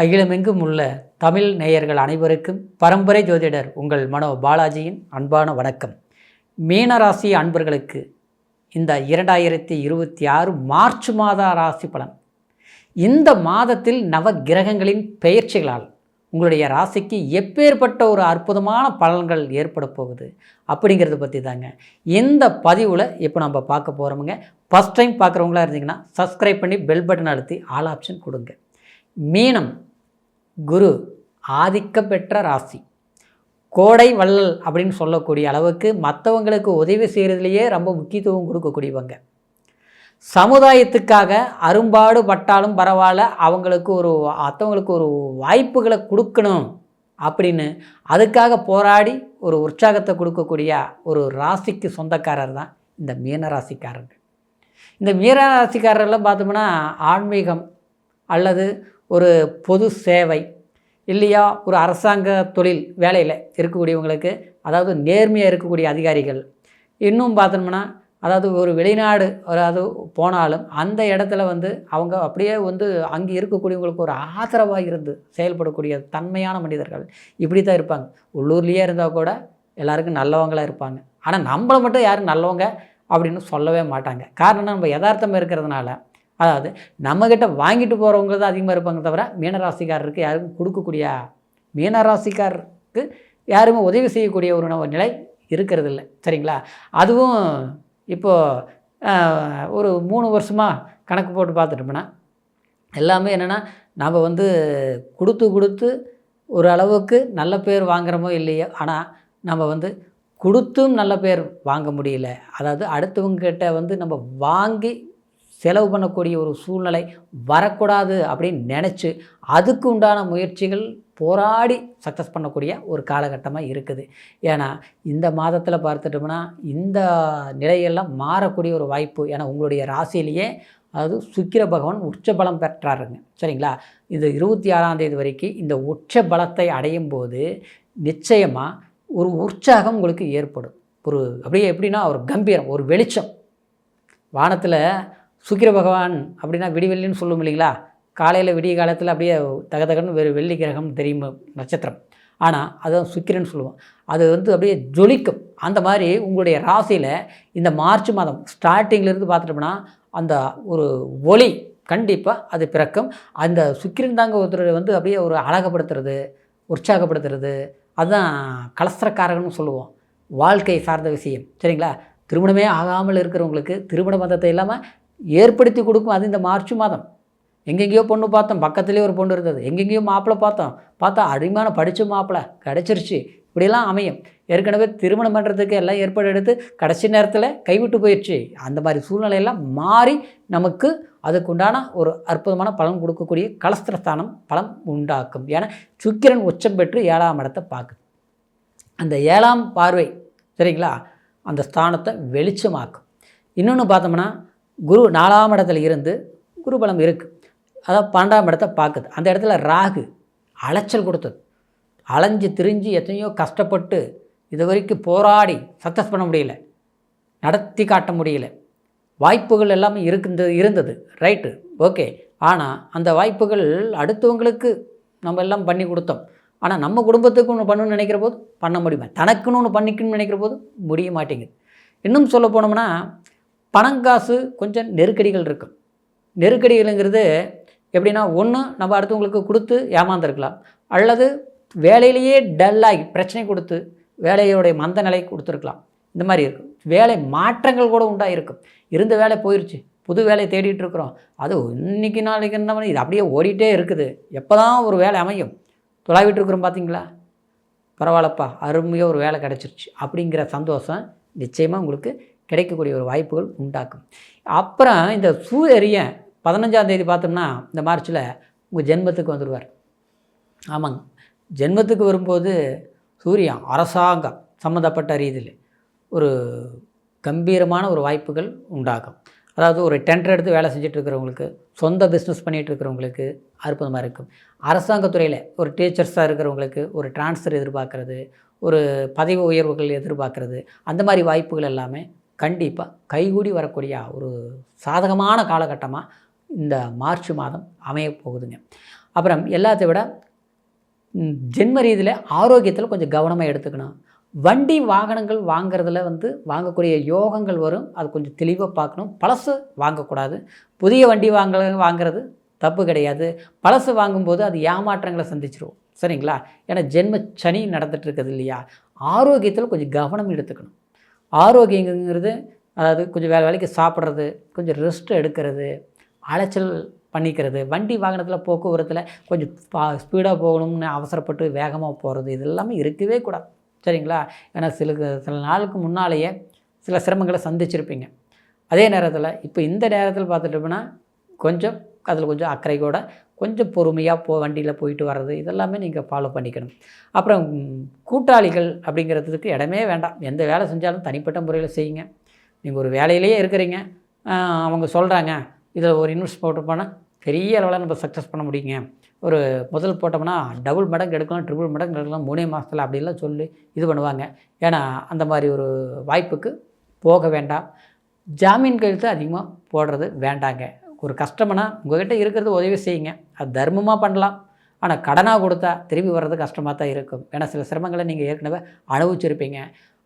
அகிலமெங்கும் உள்ள தமிழ் நேயர்கள் அனைவருக்கும் பரம்பரை ஜோதிடர் உங்கள் மனோ பாலாஜியின் அன்பான வணக்கம். மீனராசி அன்பர்களுக்கு இந்த 2026 மார்ச் மாத ராசி பலன். இந்த மாதத்தில் நவ கிரகங்களின் பெயர்ச்சிகளால் உங்களுடைய ராசிக்கு எப்பேற்பட்ட ஒரு அற்புதமான பலன்கள் ஏற்பட போகுது அப்படிங்கிறத பற்றி தாங்க இந்த பதிவில் இப்போ நம்ம பார்க்க போகிறோமுங்க. ஃபஸ்ட் டைம் பார்க்குறவங்களா இருந்தீங்கன்னா சப்ஸ்கிரைப் பண்ணி பெல் பட்டன் அழுத்தி ஆல் ஆப்ஷன் கொடுங்க. மீனம் குரு ஆதிக்கம் பெற்ற ராசி, கோடை வள்ளல் அப்படின்னு சொல்லக்கூடிய அளவுக்கு மற்றவங்களுக்கு உதவி செய்கிறதுலையே ரொம்ப முக்கியத்துவம் கொடுக்கக்கூடியவங்க. சமுதாயத்துக்காக அரும்பாடு பட்டாலும் பரவாயில்ல, மற்றவங்களுக்கு ஒரு வாய்ப்புகளை கொடுக்கணும் அப்படின்னு அதுக்காக போராடி ஒரு உற்சாகத்தை கொடுக்கக்கூடிய ஒரு ராசிக்கு சொந்தக்காரர் தான் இந்த மீனராசிக்காரர்கள். இந்த மீனராசிக்காரர்லாம் பார்த்தோம்னா ஆன்மீகம் அல்லது ஒரு பொது சேவை இல்லையா, ஒரு அரசாங்க தொழில் வேலையில் இருக்கக்கூடியவங்களுக்கு, அதாவது நேர்மையாக இருக்கக்கூடிய அதிகாரிகள், இன்னும் பார்த்தோம்னா அதாவது ஒரு வெளிநாடு போனாலும் அந்த இடத்துல அவங்க அப்படியே அங்கே இருக்கக்கூடியவங்களுக்கு ஒரு ஆதரவாக இருந்து செயல்படக்கூடிய தன்மையான மனிதர்கள் இப்படி தான் இருப்பாங்க. உள்ளூர்லேயே இருந்தால் கூட எல்லாருக்கும் நல்லவங்களாக இருப்பாங்க. ஆனால் நம்மளை மட்டும் யாரும் நல்லவங்க அப்படின்னு சொல்லவே மாட்டாங்க. காரணம் நம்ம யதார்த்தமாக இருக்கிறதுனால, அதாவது நம்மக்கிட்ட வாங்கிட்டு போகிறவங்க தான் அதிகமாக இருப்பாங்க தவிர மீனராசிக்காரருக்கு யாருக்கும் கொடுக்கக்கூடிய, மீனராசிக்காரருக்கு யாருமே உதவி செய்யக்கூடிய ஒரு நிலை இருக்கிறது இல்லை. சரிங்களா? அதுவும் இப்போது ஒரு 3 வருஷமாக கணக்கு போட்டு பார்த்துட்டோம்னா எல்லாமே என்னென்னா, நம்ம கொடுத்து ஒரு அளவுக்கு நல்ல பேர் வாங்குகிறோமோ இல்லையோ, ஆனால் நம்ம கொடுத்தும் நல்ல பேர் வாங்க முடியல. அதாவது அடுத்தவங்ககிட்ட நம்ம வாங்கி செலவு பண்ணக்கூடிய ஒரு சூழ்நிலை வரக்கூடாது அப்படின்னு நினச்சி அதுக்கு உண்டான முயற்சிகள் போராடி சக்ஸஸ் பண்ணக்கூடிய ஒரு காலகட்டமாக இருக்குது. ஏன்னா இந்த மாதத்தில் பார்த்துட்டோம்னா இந்த நிலையெல்லாம் மாறக்கூடிய ஒரு வாய்ப்பு. ஏன்னா உங்களுடைய ராசியிலேயே அதாவது சுக்கிர பகவான் உச்ச பலம் பெற்றாருங்க. சரிங்களா? இது 26ஆம் தேதி வரைக்கும் இந்த உச்ச பலத்தை அடையும் போது நிச்சயமாக ஒரு உற்சாகம் உங்களுக்கு ஏற்படும். அப்படியே எப்படின்னா ஒரு கம்பீரம், ஒரு வெளிச்சம். வானத்தில் சுக்கிர பகவான் அப்படின்னா விடிவெள்ளின்னு சொல்லும் இல்லைங்களா? காலையில் விடிய காலத்தில் அப்படியே தகதகன்னு வெள்ளி கிரகம் தெரியும், நட்சத்திரம். ஆனால் அதுதான் சுக்கிரன்னு சொல்லுவோம். அது அப்படியே ஜொலிக்கும். அந்த மாதிரி உங்களுடைய ராசியில் இந்த மார்ச் மாதம் ஸ்டார்டிங்கிலேருந்து பார்த்துட்டோம்னா அந்த ஒரு ஒளி கண்டிப்பாக அது பிறக்கும். அந்த சுக்கிரன் தாங்க ஒருத்தர் அப்படியே ஒரு அழகப்படுத்துறது, உற்சாகப்படுத்துறது, அதுதான் கலஸ்திரக்காரகன்னு சொல்லுவோம். வாழ்க்கை சார்ந்த விஷயம். சரிங்களா? திருமணமே ஆகாமல் இருக்கிறவங்களுக்கு திருமண பந்தத்தை இல்லாமல் ஏற்படுத்தி கொடுக்கும். அது இந்த மார்ச் மாதம். எங்கெங்கேயோ பொண்ணு பார்த்தோம், பக்கத்துலேயே ஒரு பொண்ணு இருந்தது, எங்கெங்கேயோ மாப்பிள்ளை பார்த்தா அருமையான படித்த மாப்பிள்ளை கிடச்சிருச்சு, இப்படியெல்லாம் அமையும். ஏற்கனவே திருமணம் பண்ணுறதுக்கு எல்லாம் ஏற்பாடு எடுத்து கடைசி நேரத்தில் கைவிட்டு போயிடுச்சு. அந்த மாதிரி சூழ்நிலையெல்லாம் மாறி நமக்கு அதுக்குண்டான ஒரு அற்புதமான பலன் கொடுக்கக்கூடிய கலஸ்திரஸ்தானம் பலம் உண்டாக்கும். ஏன்னா சுக்கிரன் உச்சம் பெற்று 7ஆம் இடத்தை பார்க்குது. அந்த 7ஆம் பார்வை சரிங்களா அந்த ஸ்தானத்தை வெளிச்சமாக்கும். இன்னொன்று பார்த்தோம்னா குரு 4ஆம் இடத்துல இருந்து குரு பலம் இருக்குது, அதாவது 12ஆம் இடத்தை பார்க்குது. அந்த இடத்துல ராகு அலைச்சல் கொடுத்தது. அலைஞ்சு திரிஞ்சு எத்தனையோ கஷ்டப்பட்டு இது வரைக்கும் போராடி சக்ஸஸ் பண்ண முடியல, நடத்தி காட்ட முடியல. வாய்ப்புகள் எல்லாமே இருந்தது ரைட்டு, ஓகே. ஆனால் அந்த வாய்ப்புகள் அடுத்தவங்களுக்கு நம்ம எல்லாம் பண்ணி கொடுத்தோம். ஆனால் நம்ம குடும்பத்துக்கு ஒன்று பண்ணணும்னு நினைக்கிற போது பண்ண முடியுமா? தனக்குன்னு ஒன்று பண்ணிக்கணும்னு நினைக்கிற போது முடிய மாட்டேங்குது. இன்னும் சொல்ல போனோம்னா பணங்காசு கொஞ்சம் நெருக்கடிகள் இருக்கும். நெருக்கடிகள்ங்கிறது எப்படின்னா, ஒன்று நம்ம அடுத்தவங்களுக்கு கொடுத்து ஏமாந்துருக்கலாம், அல்லது வேலையிலேயே டல்லாகி பிரச்சனை கொடுத்து வேலையோடைய மந்த நிலை கொடுத்துருக்கலாம். இந்த மாதிரி இருக்கும். வேலை மாற்றங்கள் கூட உண்டாகிருக்கும். இருந்த வேலை போயிடுச்சு, புது வேலையை தேடிட்டு இருக்கிறோம். அது இன்றைக்கி நாளைக்கு என்ன பண்ணி இது அப்படியே ஓடிட்டே இருக்குது. எப்போ தான் ஒரு வேலை அமையும் தொலைவிட்டு இருக்கிறோம் பார்த்தீங்களா? பரவாயில்லப்பா, அருமையாக ஒரு வேலை கிடச்சிருச்சு அப்படிங்கிற சந்தோஷம் நிச்சயமாக உங்களுக்கு கிடைக்கக்கூடிய ஒரு வாய்ப்புகள் உண்டாக்கும். அப்புறம் இந்த சூரியன் 15ஆம் தேதி பார்த்தோம்னா இந்த மார்ச்சில் உங்கள் ஜென்மத்துக்கு வந்துடுவார். ஆமாங்க, ஜென்மத்துக்கு வரும்போது சூரியன் அரசாங்கம் சம்மந்தப்பட்ட ரீதியில் ஒரு கம்பீரமான ஒரு வாய்ப்புகள் உண்டாகும். அதாவது ஒரு டெண்டர் எடுத்து வேலை செஞ்சிட்ருக்கிறவங்களுக்கு, சொந்த பிஸ்னஸ் பண்ணிகிட்டு இருக்கிறவங்களுக்கு அற்புதமாக இருக்கும். அரசாங்கத்துறையில் ஒரு டீச்சர்ஸாக இருக்கிறவங்களுக்கு ஒரு டிரான்ஸ்ஃபர் எதிர்பார்க்குறது, ஒரு பதவி உயர்வுகள் எதிர்பார்க்குறது, அந்த மாதிரி வாய்ப்புகள் எல்லாமே கண்டிப்பாக கைகூடி வரக்கூடிய ஒரு சாதகமான காலகட்டமாக இந்த மார்ச் மாதம் அமைய போகுதுங்க. அப்புறம் எல்லாத்தை விட ஜென்ம ரீதியில் ஆரோக்கியத்தில் கொஞ்சம் கவனமாக எடுத்துக்கணும். வண்டி வாகனங்கள் வாங்கிறதுல வாங்கக்கூடிய யோகங்கள் வரும். அது கொஞ்சம் தெளிவாக பார்க்கணும். பழசு வாங்கக்கூடாது. புதிய வண்டி வாங்கிறது தப்பு கிடையாது. பழசு வாங்கும்போது அது ஏமாற்றங்களை சந்திச்சிருவோம். சரிங்களா? ஏன்னா ஜென்ம சனி நடந்துட்டு இருக்குது இல்லையா? ஆரோக்கியத்தில் கொஞ்சம் கவனம் எடுத்துக்கணும். ஆரோக்கியங்கிறது அதாவது கொஞ்சம் வேலைக்கு சாப்பிட்றது, கொஞ்சம் ரெஸ்ட் எடுக்கிறது, அலைச்சல் பண்ணிக்கிறது, வண்டி வாகனத்தில் போக்குவரத்தில் கொஞ்சம் ஸ்பீடாக போகணும்னு அவசரப்பட்டு வேகமாக போகிறது, இது எல்லாமே இருக்கவே கூடாது. சரிங்களா? ஏன்னா சில நாளுக்கு முன்னாலேயே சில சிரமங்களை சந்திச்சிருப்பீங்க. அதே நேரத்தில் இப்போ இந்த நேரத்தில் பார்த்துட்டோம்னா அதில் கொஞ்சம் அக்கறையோட கொஞ்சம் பொறுமையாக வண்டியில் போயிட்டு வர்றது, இதெல்லாமே நீங்கள் ஃபாலோ பண்ணிக்கணும். அப்புறம் கூட்டாளிகள் அப்படிங்கிறதுக்கு இடமே வேண்டாம். எந்த வேலை செஞ்சாலும் தனிப்பட்ட முறையில் செய்யுங்க. நீங்கள் ஒரு வேலையிலேயே இருக்கிறீங்க, அவங்க சொல்கிறாங்க இதில் ஒரு இன்வெஸ்ட் போட்டு போனால் பெரிய அளவில் நம்ம சக்ஸஸ் பண்ண முடியுங்க, ஒரு முதல் போட்டோம்னா டபுள் மடங்கு எடுக்கலாம், ட்ரிபிள் மடங்கு எடுக்கலாம் 3 மாதத்தில் அப்படிலாம் சொல்லி இது பண்ணுவாங்க. ஏன்னா அந்த மாதிரி ஒரு வாய்ப்புக்கு போக வேண்டாம். ஜாமீன் கையெழுத்து அதிகமாக போடுறது வேண்டாங்க. ஒரு கஷ்டம்னா உங்கள்கிட்ட இருக்கிறது உதவி செய்யுங்க, அது தர்மமாக பண்ணலாம். ஆனால் கடனாக கொடுத்தா திரும்பி வர்றது கஷ்டமாக தான் இருக்கும். ஏன்னா சில சிரமங்களை நீங்கள் ஏற்கனவே அனுபவிச்சிருப்பீங்க.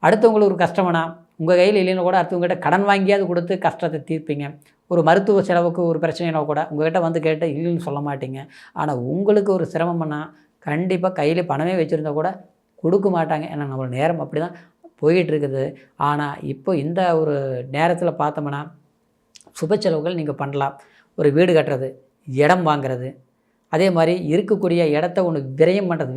அடுத்தவங்களுக்கு ஒரு கஷ்டம்னா உங்கள் கையில் இல்லைன்னு கூட அடுத்தவங்ககிட்ட கடன் வாங்கியாவது கொடுத்து கஷ்டத்தை தீர்ப்பீங்க. ஒரு மருத்துவ செலவுக்கு ஒரு பிரச்சனைனா கூட உங்கள்கிட்ட வந்து கேட்டு இல்லைன்னு சொல்ல மாட்டீங்க. ஆனால் உங்களுக்கு ஒரு சிரமம்னா கண்டிப்பாக கையில் பணமே வச்சுருந்தா கூட கொடுக்க மாட்டாங்க. ஏன்னா நம்மளோட நேரம் அப்படி தான் போயிட்டுருக்குது. ஆனால் இப்போ இந்த ஒரு நேரத்தில் பார்த்தோம்னா சுப செலவுகள் நீங்கள் பண்ணலாம். ஒரு வீடு கட்டுறது, இடம் வாங்கிறது, அதே மாதிரி இருக்கக்கூடிய இடத்த ஒன்று விரயம் பண்ணுறது,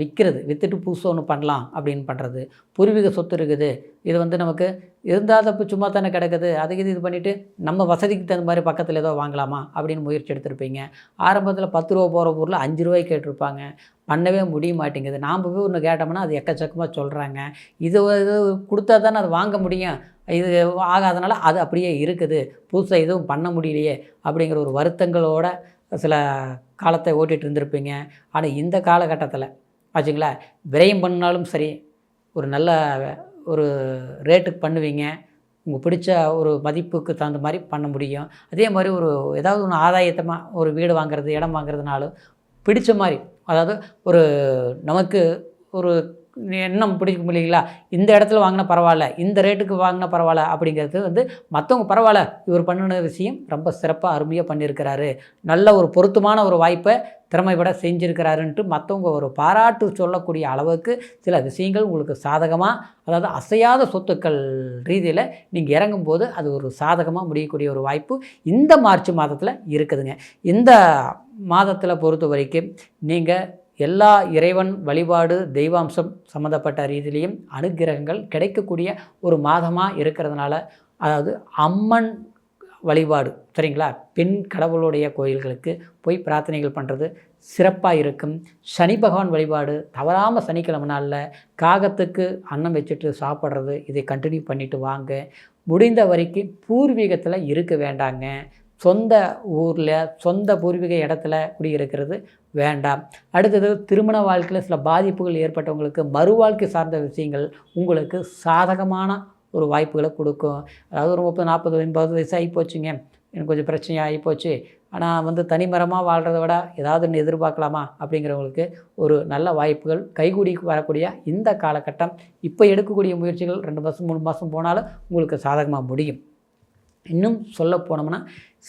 விற்றுட்டு புதுசாக ஒன்று பண்ணலாம் அப்படின்னு பண்ணுறது. பூர்வீக சொத்து இருக்குது, இது நமக்கு இருந்தால் தப்பு சும்மா தானே கிடக்குது, அதுக்கு இது பண்ணிவிட்டு நம்ம வசதிக்கு தகுந்த மாதிரி பக்கத்தில் ஏதோ வாங்கலாமா அப்படின்னு முயற்சி எடுத்துருப்பீங்க. ஆரம்பத்தில் 10 ரூபா போகிற பொருள் 5 ரூபாய்க்கு கேட்டிருப்பாங்க. பண்ணவே முடிய மாட்டேங்குது. நாம் போய் ஒன்று கேட்டோம்னா அது எக்கச்சக்கமாக சொல்கிறாங்க. இது கொடுத்தா தானே அது வாங்க முடியும், இது ஆகாதனால அது அப்படியே இருக்குது, புதுசாக எதுவும் பண்ண முடியலையே அப்படிங்கிற ஒரு வருத்தங்களோட சில காலத்தை ஓட்டிகிட்டு இருந்திருப்பீங்க. ஆனால் இந்த காலகட்டத்தில் ஆச்சுங்களா, விரயம் பண்ணாலும் சரி ஒரு நல்ல ஒரு ரேட்டுக்கு பண்ணுவீங்க. உங்களுக்கு பிடிச்ச ஒரு மதிப்புக்கு தகுந்த மாதிரி பண்ண முடியும். அதே மாதிரி ஏதாவது ஒன்று ஆதாயத்தமாக ஒரு வீடு வாங்குறது, இடம் வாங்குறதுனாலும் பிடிச்ச மாதிரி, அதாவது ஒரு நமக்கு ஒரு எண்ணம் பிடிக்கும் இல்லைங்களா, இந்த இடத்துல வாங்கினா பரவாயில்ல, இந்த ரேட்டுக்கு வாங்கினா பரவாயில்ல அப்படிங்கிறது மற்றவங்க பரவாயில்ல இவர் பண்ணின விஷயம் ரொம்ப சிறப்பாக அருமையாக பண்ணியிருக்கிறாரு, நல்ல ஒரு பொருத்தமான ஒரு வாய்ப்பை திறமைப்பட செஞ்சுருக்கிறாருன்ட்டு மற்றவங்க ஒரு பாராட்டு சொல்லக்கூடிய அளவுக்கு சில விஷயங்கள் உங்களுக்கு சாதகமாக, அதாவது அசையாத சொத்துக்கள் ரீதியில் நீங்கள் இறங்கும்போது அது ஒரு சாதகமாக முடியக்கூடிய ஒரு வாய்ப்பு இந்த மார்ச் மாதத்தில் இருக்குதுங்க. இந்த மாதத்தில் பொறுத்த வரைக்கும் நீங்கள் எல்லா இறைவன் வழிபாடு, தெய்வாம்சம் சம்மந்தப்பட்ட ரீதியிலையும் அனுக்கிரகங்கள் கிடைக்கக்கூடிய ஒரு மாதமாக இருக்கிறதுனால, அதாவது அம்மன் வழிபாடு சரிங்களா, பெண் கடவுளுடைய கோயில்களுக்கு போய் பிரார்த்தனைகள் பண்ணுறது சிறப்பாக இருக்கும். சனி பகவான் வழிபாடு தவறாமல் சனிக்கிழமை நாளில் காகத்துக்கு அன்னம் வச்சுட்டு சாப்பிட்றது, இதை கண்டினியூ பண்ணிவிட்டு வாங்க. முடிந்த வரைக்கும் பூர்வீகத்தில் இருக்க வேண்டாங்க. சொந்த ஊரில் சொந்த பூர்வீக இடத்துல குடியிருக்கிறது வேண்டாம். அடுத்தது திருமண வாழ்க்கையில் சில பாதிப்புகள் ஏற்பட்டவங்களுக்கு மறுவாழ்க்கை சார்ந்த விஷயங்கள் உங்களுக்கு சாதகமான ஒரு வாய்ப்புகளை கொடுக்கும். அதாவது ஒரு 30, 40, 50 வயசு ஆகி போச்சுங்க, எனக்கு கொஞ்சம் பிரச்சனையாக ஆகி போச்சு, ஆனால் தனிமரமாக வாழ்கிறத விட ஏதாவது ஒன்று எதிர்பார்க்கலாமா அப்படிங்கிறவங்களுக்கு ஒரு நல்ல வாய்ப்புகள் கைகூடி வரக்கூடிய இந்த காலகட்டம். இப்போ எடுக்கக்கூடிய முயற்சிகள் 2 மாதம் 3 மாதம் போனாலும் உங்களுக்கு சாதகமாக முடியும். இன்னும் சொல்ல போனோம்னா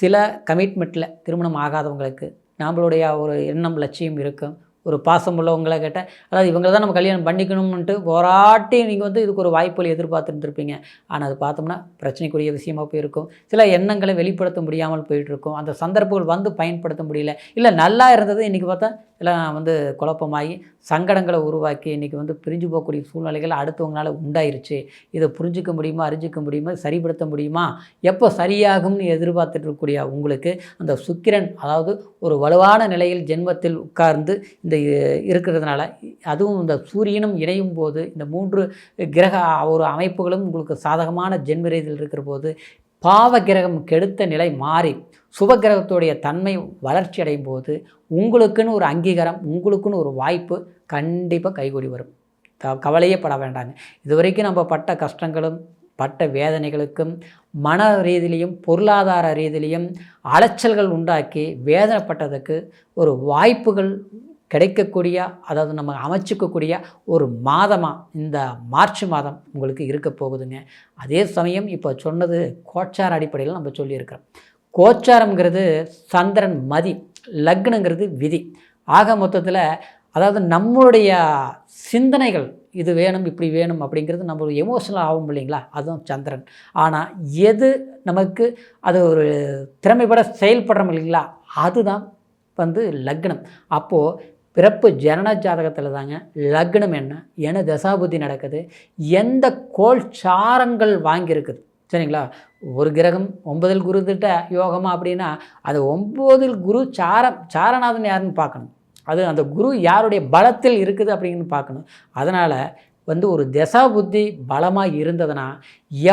சில கமிட்மெண்ட்டில் திருமணம் ஆகாதவங்களுக்கு நம்மளுடைய ஒரு எண்ணம் லட்சியம் இருக்கும். ஒரு பாசம் உள்ளவங்களை கேட்டால், அதாவது இவங்களை தான் நம்ம கல்யாணம் பண்ணிக்கணும்ன்ட்டு போராட்டி நீங்கள் இதுக்கு ஒரு வாய்ப்புகள் எதிர்பார்த்துருந்துருப்பீங்க. ஆனால் அது பார்த்தோம்னா பிரச்சனைக்குரிய விஷயமாக போயிருக்கும். சில எண்ணங்களை வெளிப்படுத்த முடியாமல் போயிட்டுருக்கும். அந்த சந்தர்ப்பங்கள் பயன்படுத்த முடியல, இல்லை நல்லா இருந்தது இன்றைக்கி பார்த்தா எல்லாம் குழப்பமாகி சங்கடங்களை உருவாக்கி இன்றைக்கி பிரிஞ்சு போகக்கூடிய சூழ்நிலைகள் அடுத்தவங்களால் உண்டாயிருச்சு. இதை புரிஞ்சிக்க முடியுமா, அறிஞ்சிக்க முடியுமா, சரிப்படுத்த முடியுமா, எப்போ சரியாகும்னு எதிர்பார்த்துட்டு இருக்கக்கூடிய உங்களுக்கு அந்த சுக்கிரன், அதாவது ஒரு வலுவான நிலையில் ஜென்மத்தில் உட்கார்ந்து இந்த இருக்கிறதுனால, அதுவும் இந்த சூரியனும் இணையும் போது இந்த 3 கிரக ஒரு அமைப்புகளும் உங்களுக்கு சாதகமான ஜென்ம ரீதியில் இருக்கிற போது பாவ கிரகம் கெடுத்த நிலை மாறி சுபகிரகத்துடைய தன்மை வளர்ச்சி அடையும் போது உங்களுக்குன்னு ஒரு அங்கீகாரம், உங்களுக்குன்னு ஒரு வாய்ப்பு கண்டிப்பாக கைகூடி வரும். கவலையே பட வேண்டாங்க. இது வரைக்கும் நம்ம பட்ட கஷ்டங்களும் பட்ட வேதனைகளுக்கும் மன ரீதியிலையும் பொருளாதார ரீதியிலையும் அலைச்சல்கள் உண்டாக்கி வேதனைப்பட்டதுக்கு ஒரு வாய்ப்புகள் கிடைக்கக்கூடிய, அதாவது நம்ம அமைச்சிக்கக்கூடிய ஒரு மாதமாக இந்த மார்ச் மாதம் உங்களுக்கு இருக்க போகுதுங்க. அதே சமயம் இப்போ சொன்னது கோச்சார அடிப்படையில் நம்ம சொல்லியிருக்கிறோம். கோச்சாரம்ங்கிறது சந்திரன் மதி, லக்னங்கிறது விதி. ஆக மொத்தத்தில் அதாவது நம்மளுடைய சிந்தனைகள் இது வேணும் இப்படி வேணும் அப்படிங்கிறது நம்ம எமோஷனல் ஆகும் இல்லைங்களா, அதுவும் சந்திரன். ஆனால் எது நமக்கு அது ஒரு திறமைப்பட செயல்படுறோம் இல்லைங்களா, அதுதான் லக்னம். அப்போது பிறப்பு ஜனன ஜாதகத்தில் தாங்க லக்னம் என்ன தசாபுத்தி நடக்குது, எந்த கோள் சாரங்கள் வாங்கியிருக்குது, சரிங்களா. ஒரு கிரகம் 9 குரு திட்ட யோகமாக அப்படின்னா அது 9 குரு சாரநாதன் யாருன்னு பார்க்கணும். அது அந்த குரு யாருடைய பலத்தில் இருக்குது அப்படின்னு பார்க்கணும். அதனால் ஒரு தசா புத்தி பலமாக இருந்ததுன்னா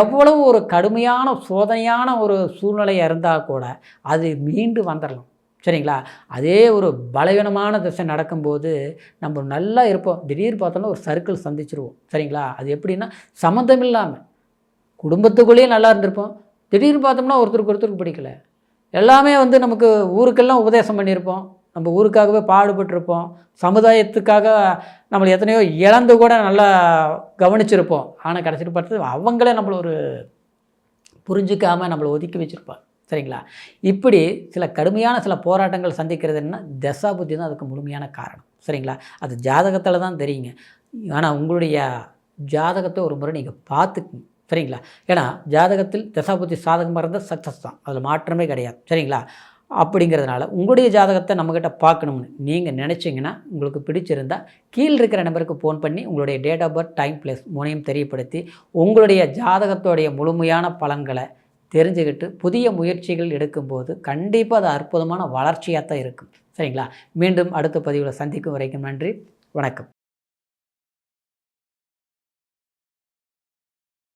எவ்வளவு ஒரு கடுமையான சோதனையான ஒரு சூழ்நிலையாக இருந்தால் கூட அது மீண்டு வந்துடலாம், சரிங்களா. அதே ஒரு பலவீனமான திசை நடக்கும்போது நம்ம நல்லா இருப்போம், திடீர்னு பார்த்தோன்னா ஒரு சர்க்கிள் சந்திச்சிருவோம், சரிங்களா. அது எப்படின்னா சம்மந்தம் இல்லாமல் குடும்பத்துக்குள்ளேயே நல்லா இருந்திருப்போம், திடீர்னு பார்த்தோம்னா ஒருத்தருக்கு பிடிக்கல. எல்லாமே நமக்கு ஊருக்கெல்லாம் உபதேசம் பண்ணியிருப்போம், நம்ம ஊருக்காகவே பாடுபட்டிருப்போம், சமுதாயத்துக்காக நம்மளை எத்தனையோ இழந்து கூட நல்லா கவனிச்சிருப்போம். ஆனால் கடைசிட்டு பார்த்து அவங்களே நம்மளை ஒரு புரிஞ்சிக்காமல் நம்மளை ஒதுக்கி வச்சுருப்பாங்க, சரிங்களா. இப்படி சில கடுமையான சில போராட்டங்கள் சந்திக்கிறது என்ன தசா புத்தி தான் அதுக்கு முழுமையான காரணம், சரிங்களா. அது ஜாதகத்தில் தான் தெரியுங்க. ஆனால் உங்களுடைய ஜாதகத்தை ஒரு முறை நீங்கள் பார்த்துக்குங்க, சரிங்களா. ஏன்னா ஜாதகத்தில் தசாபுத்தி சாதகமாக இருந்தால் சக்ஸஸ் தான், அதில் மாற்றமே கிடையாது, சரிங்களா. அப்படிங்கிறதுனால உங்களுடைய ஜாதகத்தை நம்மக்கிட்ட பார்க்கணும்னு நீங்கள் நினச்சிங்கன்னா, உங்களுக்கு பிடிச்சிருந்தால் கீழே இருக்கிற நம்பருக்கு ஃபோன் பண்ணி உங்களுடைய date of birth, time, place மூணையும் தெரியப்படுத்தி உங்களுடைய ஜாதகத்தோடைய முழுமையான பலன்களை தெரிஞ்சுக்கிட்டு புதிய முயற்சிகள் எடுக்கும்போது கண்டிப்பாக அது அற்புதமான வளர்ச்சியாக தான் இருக்கும், சரிங்களா. மீண்டும் அடுத்த பதிவில் சந்திக்கும் வரைக்கும் நன்றி, வணக்கம்.